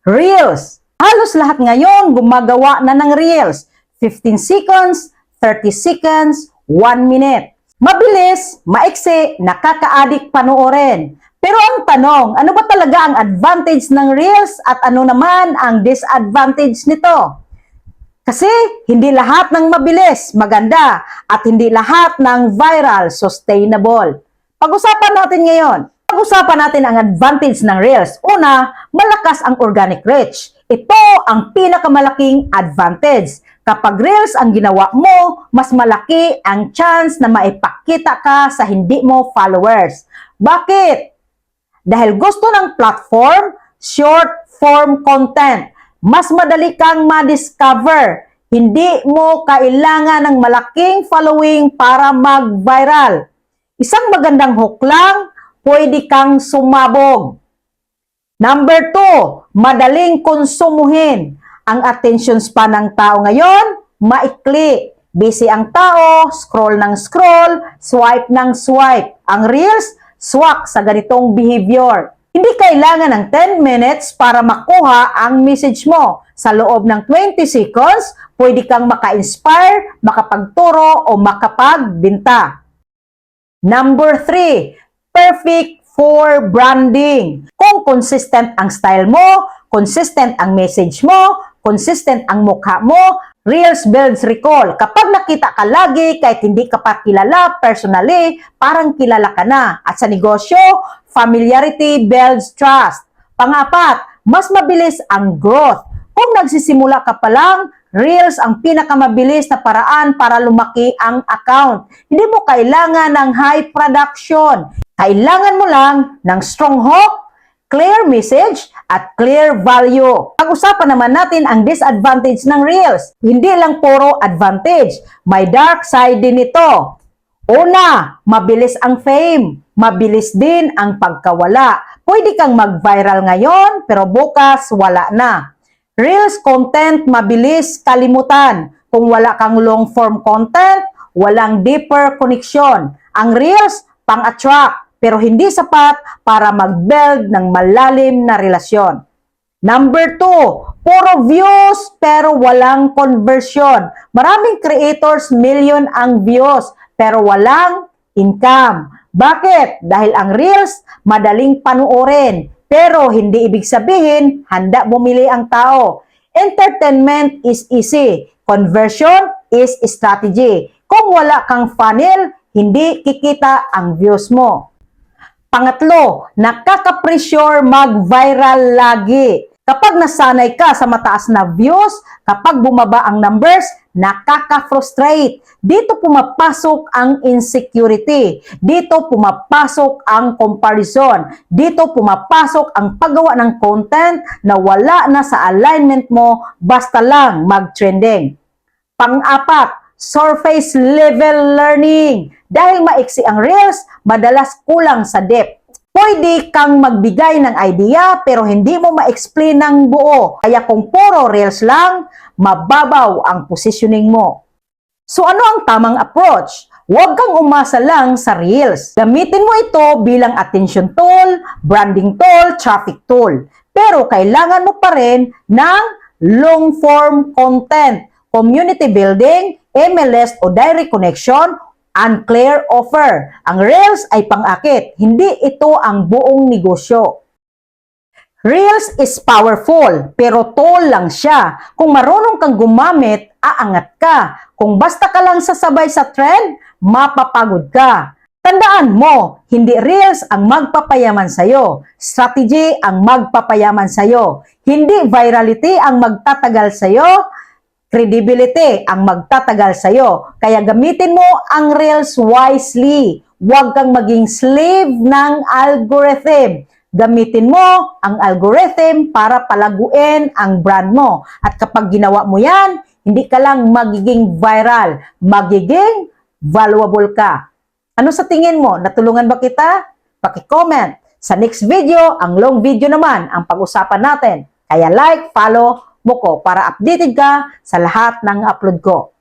Reels. Halos lahat ngayon gumagawa na ng Reels. 15 seconds, 30 seconds, 1 minute. Mabilis, maiksi, nakaka-addict panoorin. Pero ang tanong, ano ba talaga ang advantage ng Reels at ano naman ang disadvantage nito? Kasi hindi lahat ng mabilis, maganda, at hindi lahat ng viral, sustainable. Pag-usapan natin ngayon. Pag-usapan natin ang advantage ng Reels. Una, malakas ang organic reach. Ito ang pinakamalaking advantage. Kapag Reels ang ginawa mo, mas malaki ang chance na maipakita ka sa hindi mo followers. Bakit? Dahil gusto ng platform, short form content. Mas madali kang ma-discover. Hindi mo kailangan ng malaking following para mag-viral. Isang magandang hook lang, pwede kang sumabog. Number 2, madaling konsumuhin. Ang attention span ng tao ngayon, maikli. Busy ang tao, scroll ng scroll, swipe ng swipe. Ang Reels, swak sa ganitong behavior. Hindi kailangan ng 10 minutes para makuha ang message mo. Sa loob ng 20 seconds, pwede kang maka-inspire, makapagturo o makapagbenta. Number 3, perfect for branding. Kung consistent ang style mo, consistent ang message mo, consistent ang mukha mo, Reels builds recall. Kapag nakita ka lagi, kahit hindi ka pa kilala personally, parang kilala ka na. At sa negosyo, familiarity builds trust. Pang-apat, mas mabilis ang growth. Kung nagsisimula ka pa lang, Reels ang pinakamabilis na paraan para lumaki ang account. Hindi mo kailangan ng high production. Kailangan mo lang ng strong hook, clear message, at clear value. Pag-usapan naman natin ang disadvantage ng Reels. Hindi lang puro advantage, may dark side din ito. Una, mabilis ang fame. Mabilis din ang pagkawala. Pwede kang mag-viral ngayon, pero bukas wala na. Reels content, mabilis kalimutan. Kung wala kang long-form content, walang deeper connection. Ang Reels, pang-attract, pero hindi sapat para mag-build ng malalim na relasyon. Number 2, puro views pero walang conversion. Maraming creators, million ang views pero walang income. Bakit? Dahil ang Reels madaling panuorin pero hindi ibig sabihin handa bumili ang tao. Entertainment is easy. Conversion is strategy. Kung wala kang funnel, hindi kikita ang views mo. Pangatlo, nakaka-pressure mag-viral lagi. Kapag nasanay ka sa mataas na views, kapag bumaba ang numbers, nakaka-frustrate. Dito pumapasok ang insecurity. Dito pumapasok ang comparison. Dito pumapasok ang paggawa ng content na wala na sa alignment mo, basta lang mag-trending. Pang-apat, surface level learning. Dahil maiksi ang Reels, madalas kulang sa depth. Pwede kang magbigay ng idea pero hindi mo ma-explain ng buo. Kaya kung puro Reels lang, mababaw ang positioning mo. So ano ang tamang approach? Huwag kang umasa lang sa Reels. Gamitin mo ito bilang attention tool, branding tool, traffic tool. Pero kailangan mo pa rin ng long-form content, community building, MLS o direct connection, unclear offer. Ang Reels ay pang-akit, hindi ito ang buong negosyo. Reels is powerful, pero tool lang siya. Kung marunong kang gumamit, aangat ka. Kung basta ka lang sasabay sa trend, mapapagod ka. Tandaan mo, hindi Reels ang magpapayaman sa'yo. Strategy ang magpapayaman sa'yo. Hindi virality ang magtatagal sa'yo. Credibility ang magtatagal sa'yo. Kaya gamitin mo ang Reels wisely. Huwag kang maging slave ng algorithm. Gamitin mo ang algorithm para palaguin ang brand mo. At kapag ginawa mo yan, hindi ka lang magiging viral. Magiging valuable ka. Ano sa tingin mo? Natulungan ba kita? Paki-comment. Sa next video, ang long video naman ang pag-usapan natin. Kaya like, follow, mo ko para updated ka sa lahat ng upload ko.